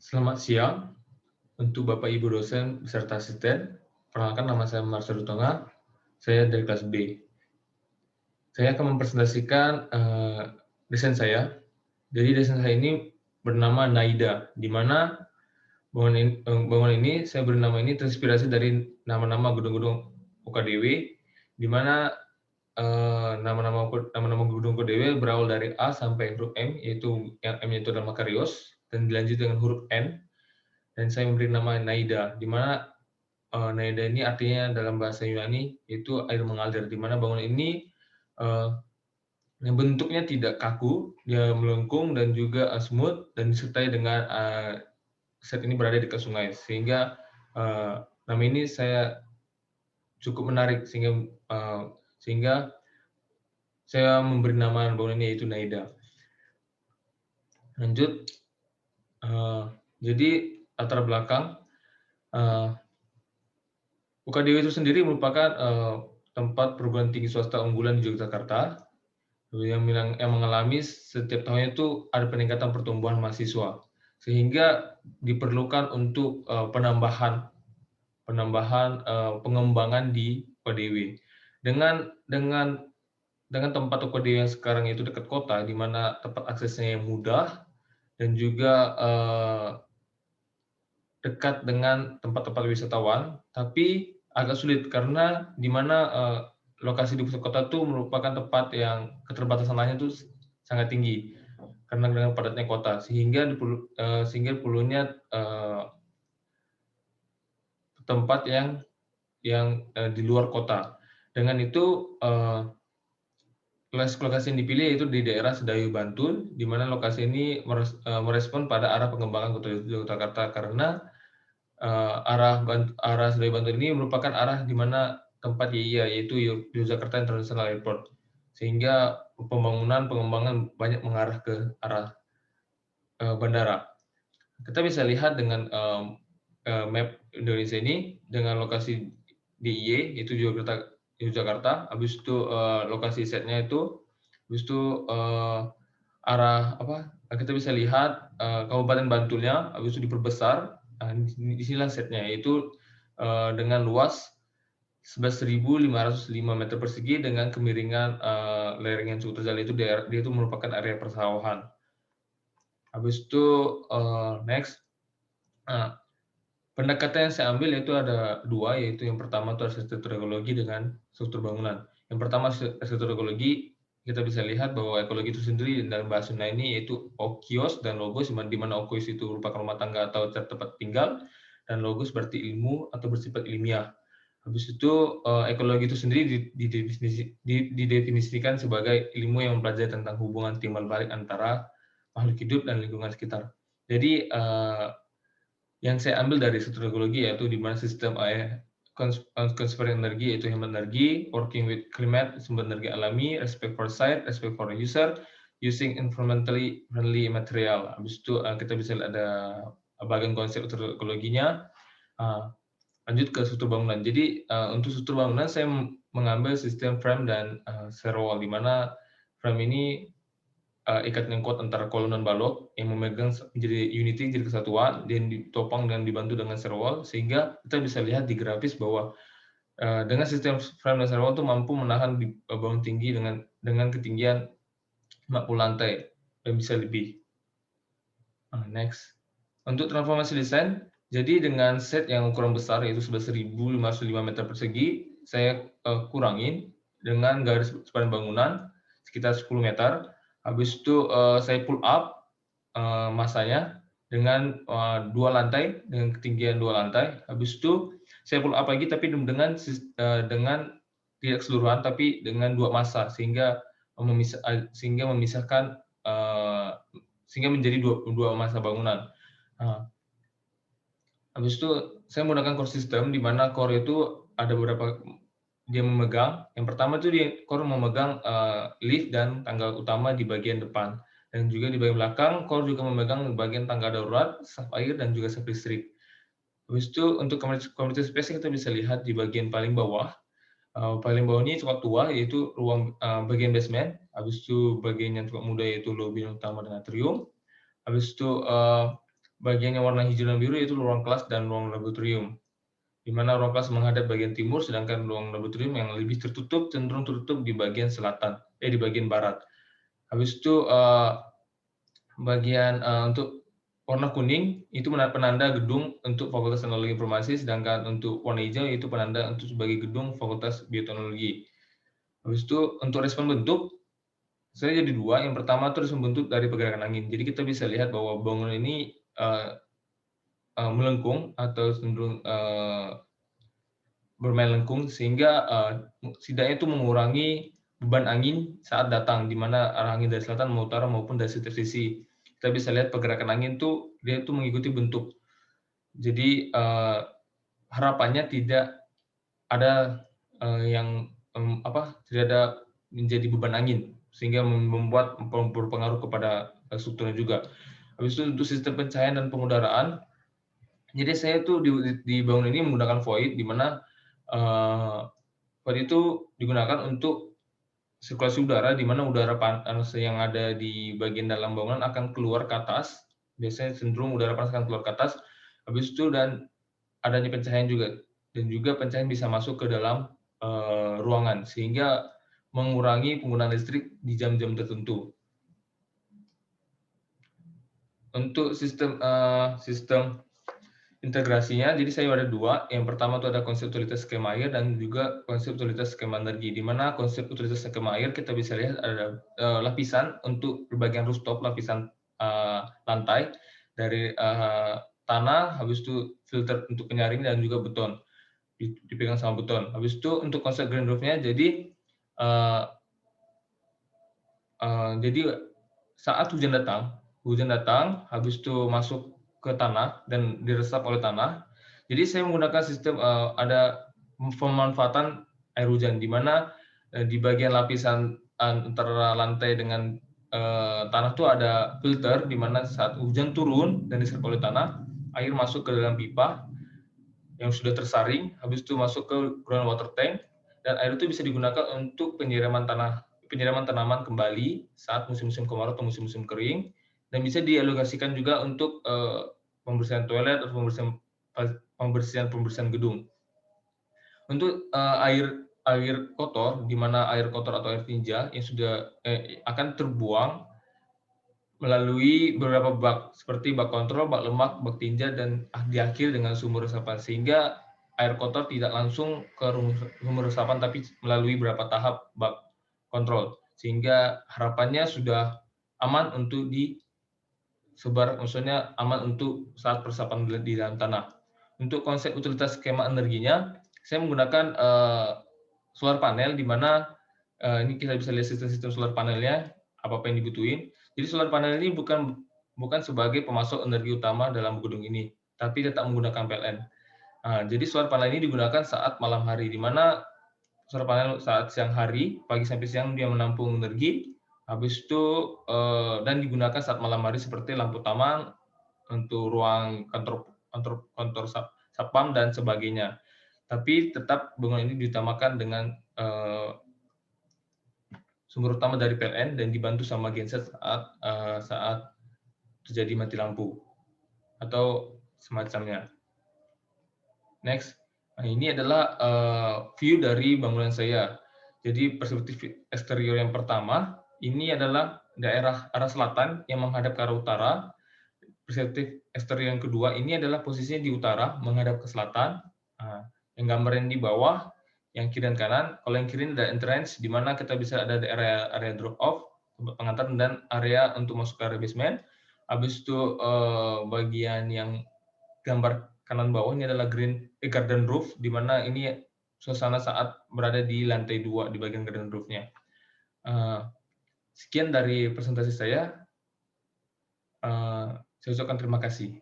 Selamat siang untuk Bapak Ibu dosen beserta asisten. Perkenalkan nama saya Marcel Tonga. Saya dari kelas B. Saya akan mempresentasikan desain saya. Jadi desain saya ini bernama Naida, di mana bangunan ini saya beri nama ini terinspirasi dari nama-nama gedung-gedung UKDW, di mana nama-nama gedung UKDW berawal dari A sampai huruf M, yaitu yang M itu adalah Makarios, dan dilanjut dengan huruf N, dan saya memberi nama Naida, di mana Naida ini artinya dalam bahasa Yunani itu air mengalir, di mana bangunan ini uh, yang bentuknya tidak kaku, dia melengkung dan juga smooth, dan disertai dengan set ini berada dekat sungai, sehingga nama ini saya cukup menarik, sehingga saya memberi nama bangunan ini yaitu Naida. Lanjut, jadi latar belakang UKDW itu sendiri merupakan tempat perguruan tinggi swasta unggulan di Yogyakarta yang mengalami setiap tahunnya itu ada peningkatan pertumbuhan mahasiswa, sehingga diperlukan untuk pengembangan di UKDW. Dengan tempat UKDW yang sekarang itu dekat kota, di mana tempat aksesnya yang mudah dan juga dekat dengan tempat-tempat wisatawan, tapi agak sulit karena di mana lokasi di pusat kota itu merupakan tempat yang keterbatasan lahannya itu sangat tinggi karena dengan padatnya kota, sehingga perlunya tempat yang di luar kota. Dengan itu lokasi yang dipilih yaitu di daerah Sedayu Bantul, di mana lokasi ini merespon pada arah pengembangan kota Yogyakarta karena arah Sedayu Bantul ini merupakan arah di mana tempat YIA yaitu Yogyakarta International Airport, sehingga pengembangan banyak mengarah ke arah bandara. Kita bisa lihat dengan map Indonesia ini dengan lokasi DIY yaitu Yogyakarta, habis itu lokasi setnya itu, habis itu arah apa? Kita bisa lihat Kabupaten Bantulnya, habis itu diperbesar. Nah, di sinilah setnya, yaitu dengan luas 11.505 meter persegi dengan kemiringan lereng yang cukup terjal, itu dia itu merupakan area persawahan. Habis itu next. Nah, pendekatan yang saya ambil yaitu ada dua, yaitu yang pertama itu arsitektur ekologi dengan struktur bangunan. Yang pertama arsitektur ekologi, kita bisa lihat bahwa ekologi itu sendiri dalam bahasa Sunda ini yaitu okios dan logos, di mana okios itu merupakan rumah tangga atau tempat tinggal, dan logos berarti ilmu atau bersifat ilmiah. Habis itu ekologi itu sendiri didefinisikan sebagai ilmu yang mempelajari tentang hubungan timbal balik antara makhluk hidup dan lingkungan sekitar. Jadi yang saya ambil dari struktur ekologi yaitu di mana sistem konservasi energi yaitu hemat energi, working with climate, sumber energi alami, respect for site, respect for user, using environmentally friendly material. Habis itu kita bisa lihat ada bagian konsep struktur ekologinya. Lanjut ke struktur bangunan. Jadi untuk struktur bangunan saya mengambil sistem frame dan shear wall, di mana frame ini ikatan yang kuat antara kolom dan balok yang memegang menjadi unity, jadi kesatuan, dan ditopang dan dibantu dengan shear wall, sehingga kita bisa lihat di grafis bahwa dengan sistem frame dan shear wall itu mampu menahan bangun tinggi dengan ketinggian 50 lantai dan bisa lebih. Next. Untuk transformasi desain, jadi dengan set yang ukuran besar yaitu 11.505 meter persegi, saya kurangin dengan garis sepadan bangunan sekitar 10 meter. Habis itu saya pull up masanya dengan 2 lantai, dengan ketinggian 2 lantai. Habis itu saya pull up lagi tapi dengan tidak keseluruhan tapi dengan 2 massa, sehingga memisahkan sehingga menjadi dua massa bangunan. Habis itu saya menggunakan core system, di mana core itu ada beberapa dia memegang. Yang pertama itu core memegang lift dan tangga utama di bagian depan, dan juga di bagian belakang core juga memegang bagian tangga darurat, saf air, dan juga saf listrik. Habis itu untuk community space kita bisa lihat di bagian paling bawah. Paling bawah ini cukup tua, yaitu ruang bagian basement. Habis itu bagian yang cukup muda yaitu lobby utama dan atrium. Habis itu bagian yang warna hijau dan biru yaitu ruang kelas dan ruang laboratorium. Di mana ruang kelas menghadap bagian timur, sedangkan ruang laboratorium yang lebih tertutup cenderung tertutup di bagian selatan, di bagian barat. Habis itu bagian untuk warna kuning itu penanda gedung untuk Fakultas Teknologi Informasi, sedangkan untuk warna hijau itu penanda untuk sebagai gedung Fakultas Bioteknologi. Habis itu untuk respon bentuk, saya jadi dua. Yang pertama itu respon bentuk dari pergerakan angin. Jadi kita bisa lihat bahwa bangunan ini melengkung atau cenderung bermain lengkung, sehingga setidaknya itu mengurangi beban angin saat datang, di mana arah angin dari selatan mau utara maupun dari setiap sisi. Kita bisa lihat pergerakan angin tuh dia itu mengikuti bentuk. Jadi harapannya tidak ada yang tidak ada menjadi beban angin, sehingga membuat berpengaruh kepada strukturnya juga. Habis itu untuk sistem pencahayaan dan pengudaraan, jadi saya tuh di bangunan ini menggunakan void, di mana void itu digunakan untuk sirkulasi udara, di mana udara panas yang ada di bagian dalam bangunan akan keluar ke atas. Biasanya cenderung udara panas akan keluar ke atas. Habis itu dan adanya pencahayaan juga, dan juga pencahayaan bisa masuk ke dalam ruangan, sehingga mengurangi penggunaan listrik di jam-jam tertentu. Untuk sistem integrasinya, jadi saya ada dua. Yang pertama itu ada konsep utilitas skema air dan juga konsep utilitas skema energi. Di mana konsep utilitas skema air kita bisa lihat ada lapisan untuk bagian rooftop, lapisan lantai dari tanah, habis itu filter untuk penyaring dan juga beton, dipegang sama beton. Habis itu untuk konsep green roof-nya, jadi saat hujan datang, habis itu masuk ke tanah dan diresap oleh tanah. Jadi saya menggunakan sistem ada pemanfaatan air hujan, di mana di bagian lapisan antara lantai dengan tanah itu ada filter, di mana saat hujan turun dan diserap oleh tanah, air masuk ke dalam pipa yang sudah tersaring, habis itu masuk ke ground water tank, dan air itu bisa digunakan untuk penyiraman tanaman kembali saat musim-musim kemarau atau musim-musim kering, dan bisa dialokasikan juga untuk pembersihan toilet atau pembersihan gedung. Untuk air kotor, di mana air kotor atau air tinja yang sudah akan terbuang melalui beberapa bak, seperti bak kontrol, bak lemak, bak tinja, dan diakhiri dengan sumur resapan, sehingga air kotor tidak langsung ke sumur resapan, tapi melalui beberapa tahap bak kontrol, sehingga harapannya sudah aman untuk disebar, maksudnya aman untuk saat peresapan di dalam tanah. Untuk konsep utilitas skema energinya, saya menggunakan solar panel, di mana ini kita bisa lihat sistem solar panelnya, apa yang dibutuhin. Jadi solar panel ini bukan sebagai pemasok energi utama dalam gedung ini, tapi tetap menggunakan PLN. Jadi solar panel ini digunakan saat malam hari, di mana solar panel saat siang hari, pagi sampai siang dia menampung energi, habis itu dan digunakan saat malam hari seperti lampu taman, untuk ruang kantor satpam dan sebagainya. Tapi tetap bangunan ini diutamakan dengan sumber utama dari PLN dan dibantu sama genset saat terjadi mati lampu atau semacamnya. Next, ini adalah view dari bangunan saya. Jadi perspektif eksterior yang pertama, ini adalah daerah arah selatan yang menghadap ke arah utara. Perspektif eksterior yang kedua, ini adalah posisinya di utara menghadap ke selatan. Yang gambar yang di bawah, yang kiri dan kanan. Kalau yang kiri ada entrance, di mana kita bisa ada area drop off, tempat pengantar, dan area untuk masuk ke area basement. Habis itu bagian yang gambar kanan bawah ini adalah garden roof, di mana ini suasana saat berada di lantai 2 di bagian garden roof-nya. Sekian dari presentasi saya. Saya ucapkan terima kasih.